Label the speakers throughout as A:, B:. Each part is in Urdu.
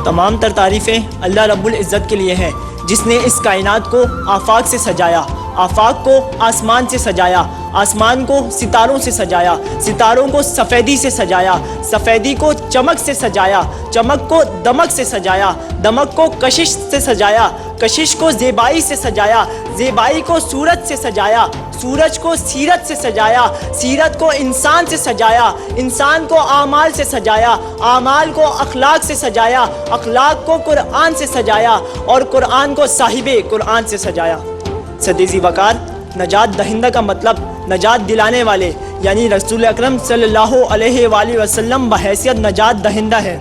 A: تمام تر تعریفیں اللہ رب العزت کے لیے ہیں، جس نے اس کائنات کو آفاق سے سجایا، آفاق کو آسمان سے سجایا، آسمان کو ستاروں سے سجایا، ستاروں کو سفیدی سے سجایا، سفیدی کو چمک سے سجایا، چمک کو دمک سے سجایا، دمک کو کشش سے سجایا، کشش کو زیبائی سے سجایا، زیبائی کو سورج سے سجایا، سورج کو سیرت سے سجایا، سیرت کو انسان سے سجایا، انسان کو اعمال سے سجایا، اعمال کو اخلاق سے سجایا، اخلاق کو قرآن سے سجایا، اور قرآن کو صاحب قرآن سے سجایا۔ صدیزی وقار، نجات دہندہ کا مطلب نجات دلانے والے، یعنی رسول اکرم صلی اللہ علیہ وآلہ وسلم بحیثیت نجات دہندہ ہے۔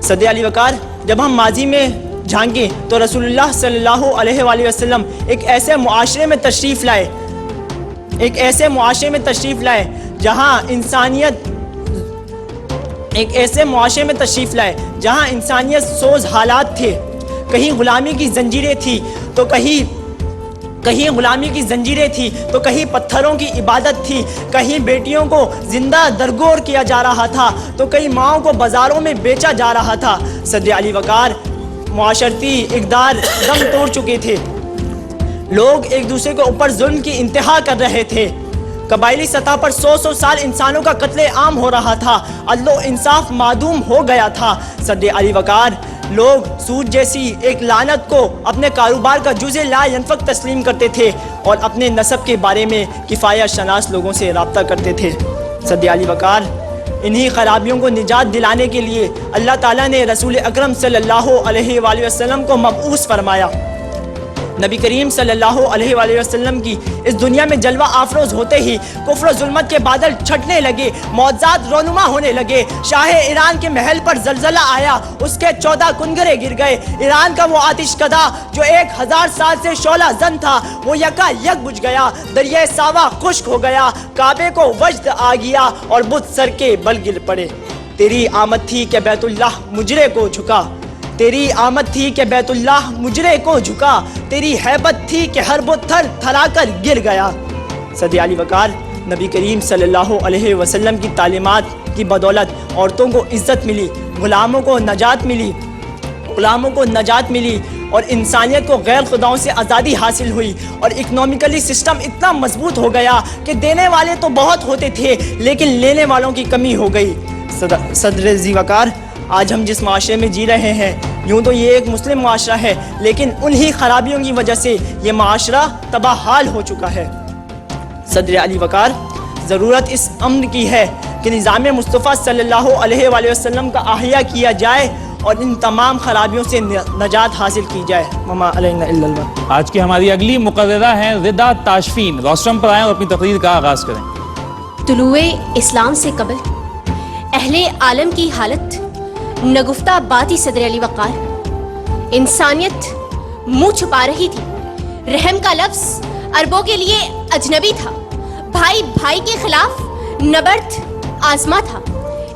A: صدی علی وقار، جب ہم ماضی میں جھانکیں تو رسول اللہ صلی اللہ علیہ وآلہ وسلم ایک ایسے معاشرے میں تشریف لائے جہاں انسانیت سوز حالات تھے، کہیں غلامی کی زنجیریں تھی تو کہیں پتھروں کی عبادت تھی، کہیں بیٹیوں کو زندہ درگور کیا جا رہا تھا تو کہیں ماؤں کو بازاروں میں بیچا جا رہا تھا۔ صدر علی وقار، معاشرتی اقدار دم توڑ چکے تھے، لوگ ایک دوسرے کے اوپر ظلم کی انتہا کر رہے تھے، قبائلی سطح پر 100 سال انسانوں کا قتل عام ہو رہا تھا، عدل و انصاف معدوم ہو گیا تھا۔ صدر علی وقار، لوگ سود جیسی ایک لعنت کو اپنے کاروبار کا جزء لا ینفق تسلیم کرتے تھے اور اپنے نسب کے بارے میں کفایت شناس لوگوں سے رابطہ کرتے تھے۔ صدر علی وقار، انہی خرابیوں کو نجات دلانے کے لیے اللہ تعالیٰ نے رسول اکرم صلی اللہ علیہ وآلہ وسلم کو مبعوث فرمایا۔ نبی کریم صلی اللہ علیہ وآلہ وسلم کی اس دنیا میں جلوہ آفروز ہوتے ہی کفر و ظلمت کے بادل چھٹنے لگے، معجزات رونما ہونے لگے۔ شاہ ایران کے محل پر زلزلہ آیا، اس کے 14 کنگرے گر گئے۔ ایران کا وہ آتش کدہ جو 1000 سال سے شعلہ زن تھا، وہ یکا یک بجھ گیا، دریائے ساوا خشک ہو گیا، کعبے کو وجد آ گیا اور بت سر کے بل گر پڑے۔ تیری آمد تھی کہ بیت اللہ مجرے کو جھکا، تیری آمد تھی کہ بیت اللہ مجرے کو جھکا، تیری ہیبت تھی کہ ہر بت تھر تھرا کر گر گیا۔ صدر علی وقار، نبی کریم صلی اللہ علیہ وسلم کی تعلیمات کی بدولت عورتوں کو عزت ملی، غلاموں کو نجات ملی اور انسانیت کو غیر خداؤں سے آزادی حاصل ہوئی، اور اکنامیکلی سسٹم اتنا مضبوط ہو گیا کہ دینے والے تو بہت ہوتے تھے لیکن لینے والوں کی کمی ہو گئی۔ صدر ذی وقار، آج ہم جس معاشرے میں جی رہے ہیں، یوں تو یہ ایک مسلم معاشرہ ہے، لیکن انہی خرابیوں کی وجہ سے یہ معاشرہ تباہ حال ہو چکا ہے۔ صدر علی وقار، ضرورت اس امر کی ہے کہ نظام مصطفیٰ صلی اللہ علیہ وآلہ وسلم کا احیا کیا جائے اور ان تمام خرابیوں سے نجات حاصل کی جائے۔ وما علینا الا البلاغ۔
B: آج کی ہماری اگلی مقررہ ہیں رضا تاشفین، روسٹرم پر آئیں اور اپنی تقریر کا آغاز کریں۔
C: طلوع اسلام سے قبل اہل عالم کی حالت نگفتہ باتی صدر علی وقار، انسانیت منہ چھپا رہی تھی، رحم کا لفظ عربوں کے لیے اجنبی تھا، بھائی بھائی کے خلاف نبرد آزما تھا،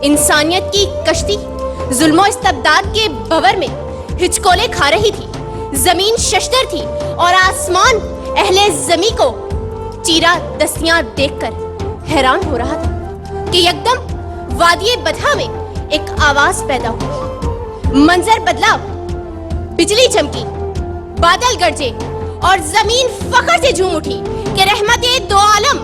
C: انسانیت کی کشتی ظلم و استبداد کے بھور میں ہچکولے کھا رہی تھی، زمین ششدر تھی اور آسمان اہل زمیں کو چیرا دستیاں دیکھ کر حیران ہو رہا تھا کہ یکدم وادی بدھا میں ایک آواز پیدا ہوئی، منظر بدلا، بجلی چمکی، بادل گرجے اور زمین فخر سے جھوم اٹھی کہ رحمت دو عالم،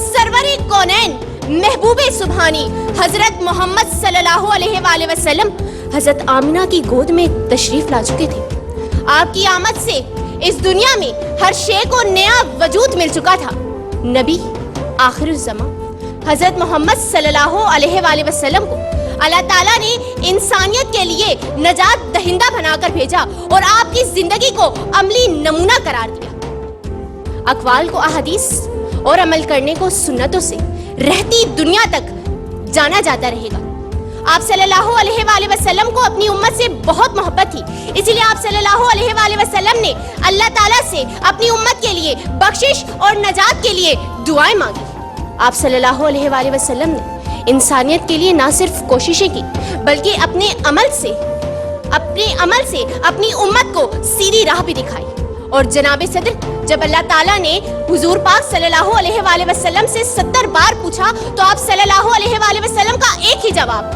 C: سرور کونین، محبوب سبحانی حضرت محمد صلی اللہ علیہ وآلہ وسلم حضرت آمنہ کی گود میں تشریف لا چکے تھے۔ آپ کی آمد سے اس دنیا میں ہر شے کو نیا وجود مل چکا تھا۔ نبی آخر الزمان حضرت محمد صلی اللہ علیہ وآلہ وسلم کو اللہ تعالیٰ نے انسانیت کے لیے نجات دہندہ بنا کر بھیجا اور آپ کی زندگی کو عملی نمونہ قرار دیا۔ اقوال کو احادیث اور عمل کرنے کو سنتوں سے رہتی دنیا تک جانا جاتا رہے گا۔ آپ صلی اللہ علیہ وآلہ وسلم کو اپنی امت سے بہت محبت تھی، اسی لیے آپ صلی اللہ علیہ وآلہ وسلم نے اللہ تعالیٰ سے اپنی امت کے لیے بخشش اور نجات کے لیے دعائیں مانگی۔ آپ صلی اللہ علیہ وآلہ وسلم نے انسانیت کے لیے نہ صرف کوششیں کی بلکہ اپنے عمل سے اپنی امت کو سیدھی راہ بھی دکھائی۔ اور جناب صدر، جب اللہ تعالیٰ نے حضور پاک صلی اللہ علیہ وآلہ وسلم سے 70 بار پوچھا تو آپ صلی اللہ علیہ وآلہ وسلم کا ایک ہی جواب،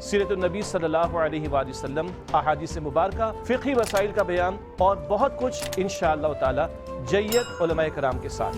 D: سیرت النبی صلی اللہ علیہ وآلہ وسلم، احادیث مبارکہ، فقہی مسائل کا بیان اور بہت کچھ انشاءاللہ تعالی جید علماء کرام کے ساتھ۔